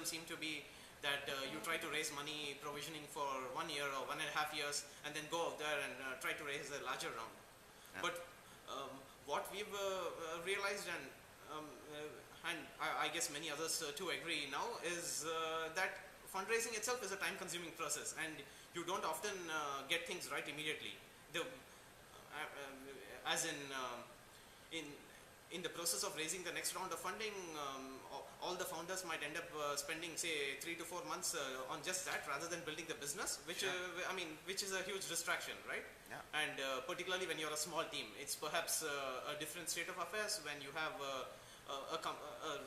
them seem to be that you try to raise money provisioning for 1 year or 1.5 years and then go out there and try to raise a larger round. Yeah. But what we've realized, and I guess many others too agree now, is that fundraising itself is a time-consuming process, and you don't often get things right immediately. As in the process of raising the next round of funding, all the founders might end up spending, say, 3 to 4 months on just that, rather than building the business, which which is a huge distraction, right? Yeah. And particularly when you're a small team, it's perhaps a different state of affairs when you have a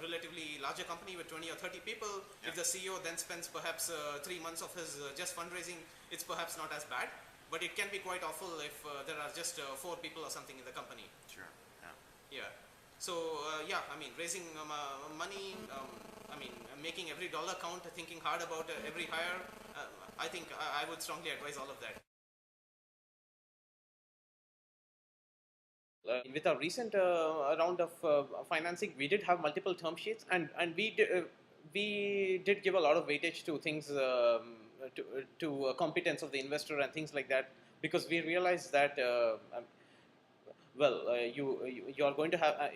relatively larger company with 20 or 30 people. Yeah. If the CEO then spends perhaps 3 months of his just fundraising, it's perhaps not as bad, but it can be quite awful if there are just 4 people or something in the company. Sure. Yeah. So raising money, making every dollar count, thinking hard about every hire. I think I would strongly advise all of that. With our recent round of financing, we did have multiple term sheets, and we did give a lot of weightage to things, to competence of the investor and things like that, because we realized that you are going to have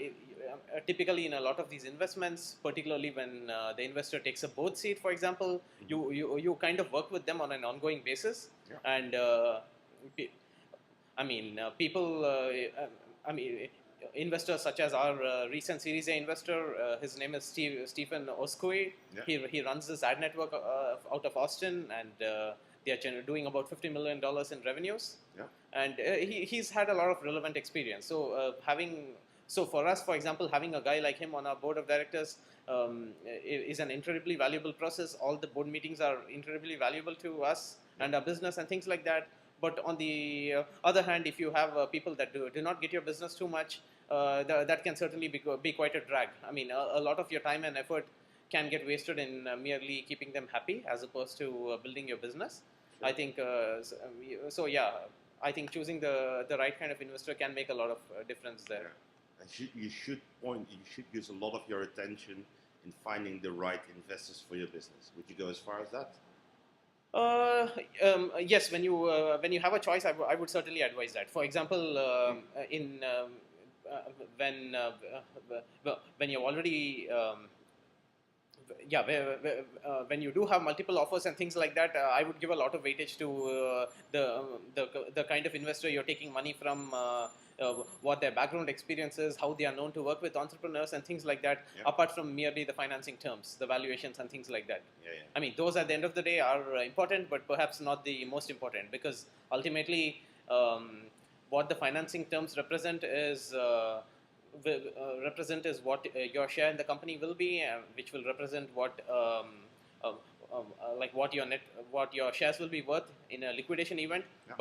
typically in a lot of these investments, particularly when the investor takes a board seat, for example, you kind of work with them on an ongoing basis. Yeah. And investors such as our recent Series A investor, his name is Stephen Oskui. Yeah. He runs this ad network out of Austin, and they are doing about $50 million in revenues. Yeah. And he's had a lot of relevant experience. So so for us, for example, having a guy like him on our board of directors is an incredibly valuable process. All the board meetings are incredibly valuable to us and our business and things like that. But on the other hand, if you have people that do not get your business too much, that can certainly be quite a drag. I mean, a lot of your time and effort can get wasted in merely keeping them happy as opposed to building your business. Sure. I think I think choosing the right kind of investor can make a lot of difference there. Yeah. You should use a lot of your attention in finding the right investors for your business. Would you go as far as that? Yes, when you have a choice, I would certainly advise that. For example, when you're already when you do have multiple offers and things like that, I would give a lot of weightage to the kind of investor you're taking money from, what their background experience is, how they are known to work with entrepreneurs and things like that, yeah. Apart from merely the financing terms, the valuations and things like that. Yeah, yeah. I mean, those at the end of the day are important, but perhaps not the most important, because ultimately what the financing terms represent is what your share in the company will be, which will represent what what your shares will be worth in a liquidation event. Yeah.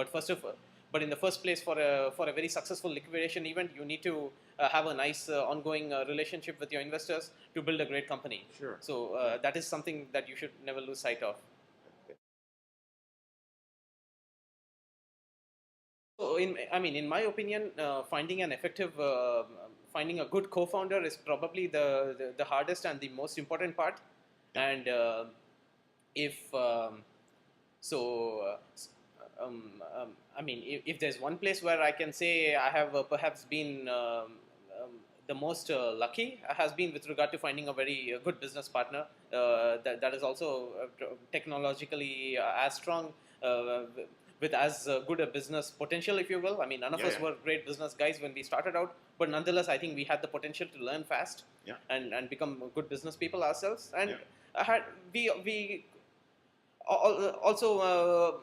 But in the first place, for a very successful liquidation event, you need to have a nice ongoing relationship with your investors to build a great company. Sure. So that is something that you should never lose sight of. So in my opinion, finding a good co-founder is probably the hardest and the most important part. And if there's one place where I can say I have perhaps been the most lucky, has been with regard to finding a very good business partner that is also technologically as strong, with as good a business potential, if you will. I mean, none of us were great business guys when we started out, but nonetheless, I think we had the potential to learn fast and become good business people ourselves. And we also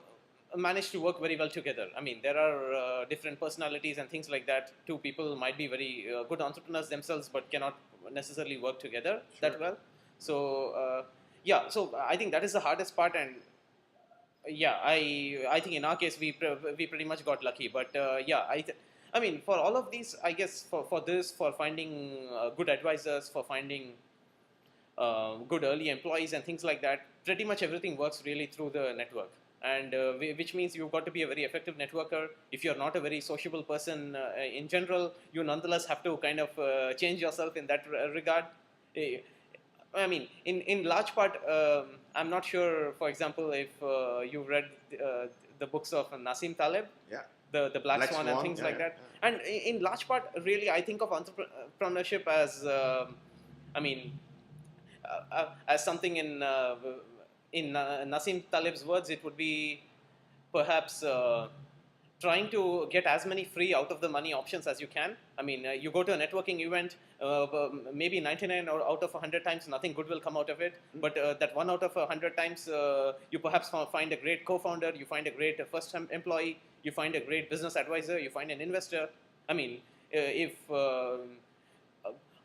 managed to work very well together. I mean, there are different personalities and things like that. Two people might be very good entrepreneurs themselves, but cannot necessarily work together that well. So so I think that is the hardest part. And I think in our case we pretty much got lucky. But I mean, for all of these, I guess for finding good advisors, for finding good early employees and things like that, pretty much everything works really through the network. And which means you've got to be a very effective networker. If you're not a very sociable person in general, you nonetheless have to kind of change yourself in that regard. I mean, in large part, I'm not sure, for example, if you've read the books of Nassim Taleb, Yeah. the Black Swan and things like that. And in large part, really, I think of entrepreneurship as, I mean, as something in Nassim Taleb's words, it would be perhaps trying to get as many free out of the money options as you can. I mean, you go to a networking event, maybe 99 or out of 100 times, nothing good will come out of it. But that 1 out of 100 times, you perhaps find a great co-founder, you find a great first employee, you find a great business advisor, you find an investor. I mean, if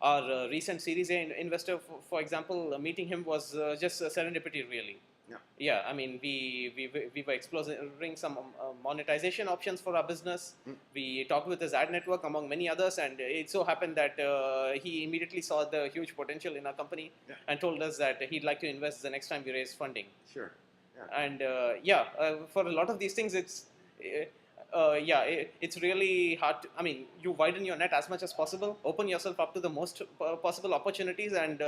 our recent Series A investor, for example, meeting him was just serendipity, really. Yeah, I mean, we were exploring some monetization options for our business. We talked with his ad network, among many others, and it so happened that he immediately saw the huge potential in our company and told us that he'd like to invest the next time we raise funding. Sure. And for a lot of these things, it's it's really hard. I mean, you widen your net as much as possible, open yourself up to the most possible opportunities, and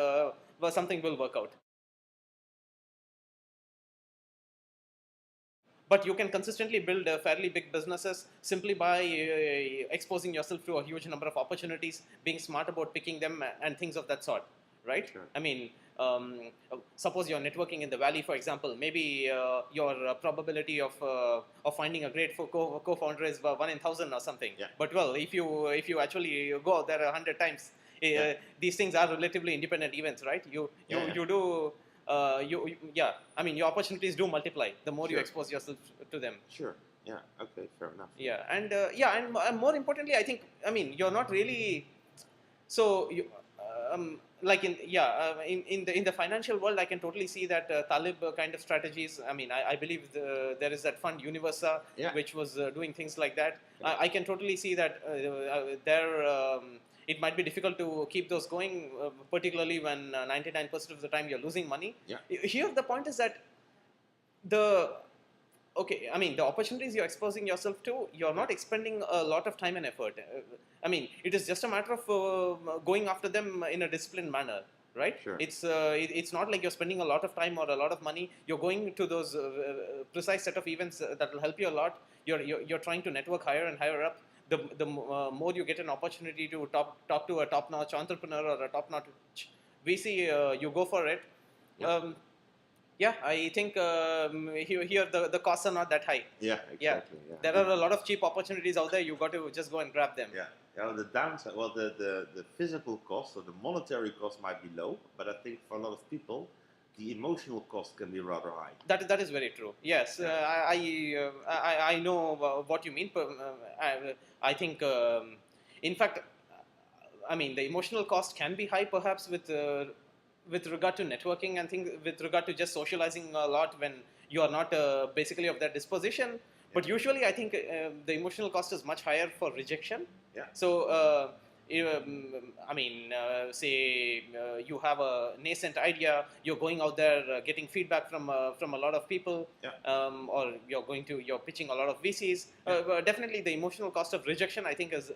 something will work out. But you can consistently build fairly big businesses simply by exposing yourself to a huge number of opportunities, being smart about picking them, and things of that sort, right? Sure. I mean, suppose you're networking in the valley, for example. Maybe your probability of finding a great co-founder is 1 in 1,000 or something. Yeah. But well, if you actually go out there 100 times, these things are relatively independent events, right? You do. I mean, your opportunities do multiply the more you expose yourself to them. Sure. Yeah. Okay. Fair enough. Yeah, and more importantly, I think, I mean, you're not really. So you, like in the financial world, I can totally see that Talib kind of strategies. I mean, I believe there is that fund Universa, which was doing things like that. I can totally see that it might be difficult to keep those going, particularly when 99% of the time you're losing money. Yeah. Here, the point is that I mean, the opportunities you're exposing yourself to, you're not expending a lot of time and effort. I mean, it is just a matter of going after them in a disciplined manner, right? Sure. It's not like you're spending a lot of time or a lot of money. You're going to those precise set of events that will help you a lot. You're trying to network higher and higher up. The more you get an opportunity to talk to a top-notch entrepreneur or a top-notch VC, you go for it. I think here the costs are not that high. Yeah, exactly. Yeah. There are a lot of cheap opportunities out there. You got to just go and grab them. Yeah. The downside, well, the physical cost or the monetary cost might be low, but I think for a lot of people, the emotional cost can be rather high. That is very true. Yes, I know what you mean. I think, in fact, I mean, the emotional cost can be high, perhaps with regard to networking and things, with regard to just socializing a lot when you are not basically of that disposition. But usually, I think the emotional cost is much higher for rejection. Yeah. So. I mean, say you have a nascent idea, you're going out there getting feedback from a lot of people, or you're pitching a lot of VCs. Definitely, the emotional cost of rejection, I think, is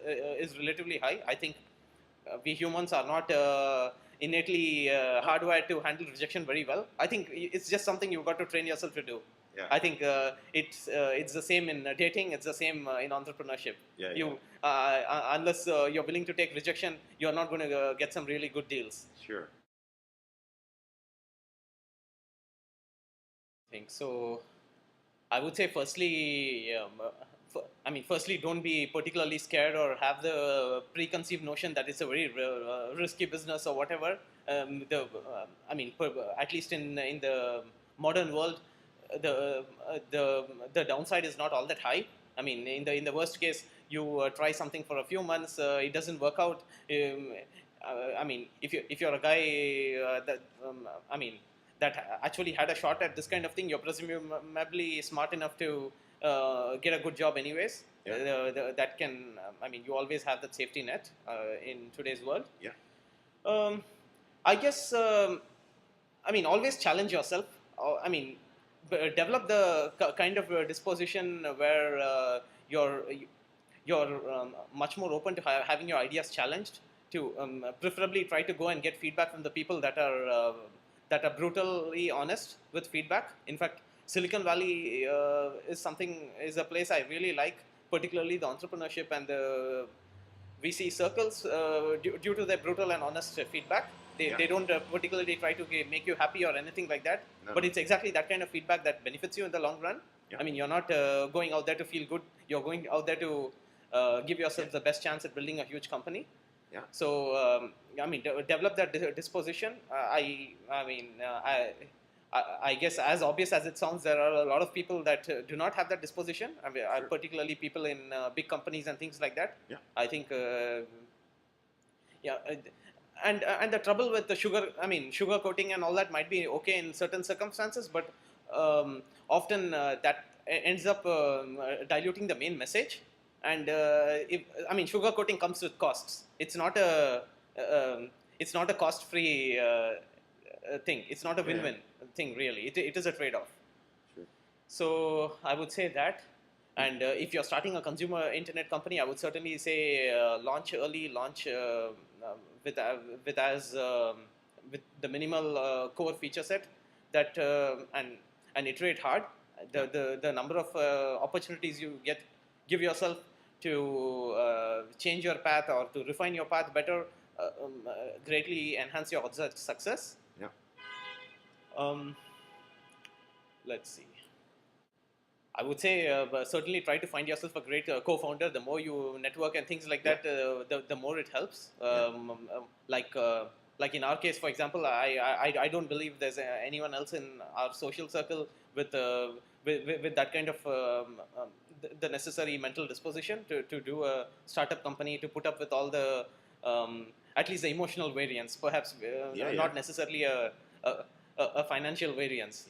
relatively high. I think we humans are not innately hardwired to handle rejection very well. I think it's just something you've got to train yourself to do. Yeah. I think it's the same in dating. It's the same in entrepreneurship. Unless you're willing to take rejection, you're not going to get some really good deals. Sure. I think so. I would say, firstly, firstly, don't be particularly scared or have the preconceived notion that it's a very risky business or whatever. At least in the modern world, the downside is not all that high. I mean, in the worst case, you try something for a few months, it doesn't work out. If you're a guy that actually had a shot at this kind of thing, you're presumably smart enough to get a good job anyways. That can, you always have that safety net in today's world. Yeah. I guess, always challenge yourself. Develop the kind of disposition where you're much more open to having your ideas challenged. preferably try to go and get feedback from the people that are brutally honest with feedback. In fact, Silicon Valley is a place I really like, particularly the entrepreneurship and the VC circles, due to their brutal and honest feedback. They don't particularly try to make you happy or anything like that. No. But it's exactly that kind of feedback that benefits you in the long run. Yeah. I mean, you're not going out there to feel good. You're going out there to give yourself the best chance at building a huge company. Yeah. So develop that disposition. I guess, as obvious as it sounds, there are a lot of people that do not have that disposition. I mean, Sure. particularly people in big companies and things like that. Yeah. I think, and the trouble with the sugar coating and all that might be okay in certain circumstances, but often that ends up diluting the main message. And sugar coating comes with costs. It's not a cost-free thing. It's not a win-win thing, really. It is a trade-off. Sure. So I would say that. And if you're starting a consumer internet company, I would certainly say launch early, launch with the minimal core feature set that and iterate hard. The number of opportunities you give yourself to change your path or to refine your path better greatly enhance your odds of success. Yeah. Let's see. I would say certainly try to find yourself a great co-founder. The more you network and things like that, the more it helps. Like in our case, for example, I don't believe there's anyone else in our social circle with that kind of the necessary mental disposition to do a startup company, to put up with all the at least the emotional variance, perhaps not necessarily a financial variance.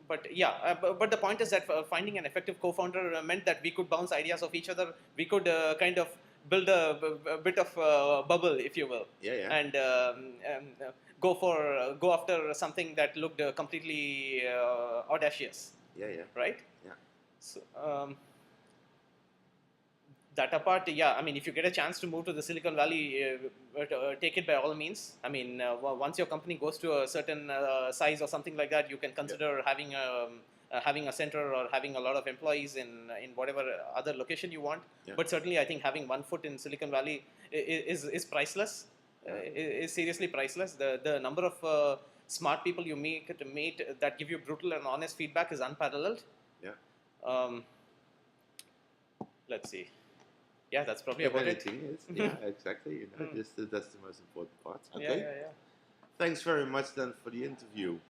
But the point is that finding an effective co-founder meant that we could bounce ideas off each other. We could kind of build a bit of a bubble, if you will, and go after something that looked completely audacious. Right? Yeah. So, that apart, if you get a chance to move to the Silicon Valley, take it by all means. Once your company goes to a certain size or something like that, you can consider having a center or having a lot of employees in whatever other location you want. But certainly, I think having one foot in Silicon Valley is priceless. Is seriously priceless. The number of smart people you meet that give you brutal and honest feedback is unparalleled. Let's see. Yeah, that's probably about it. Exactly. That's the most important part. Okay. Thanks very much then for the interview.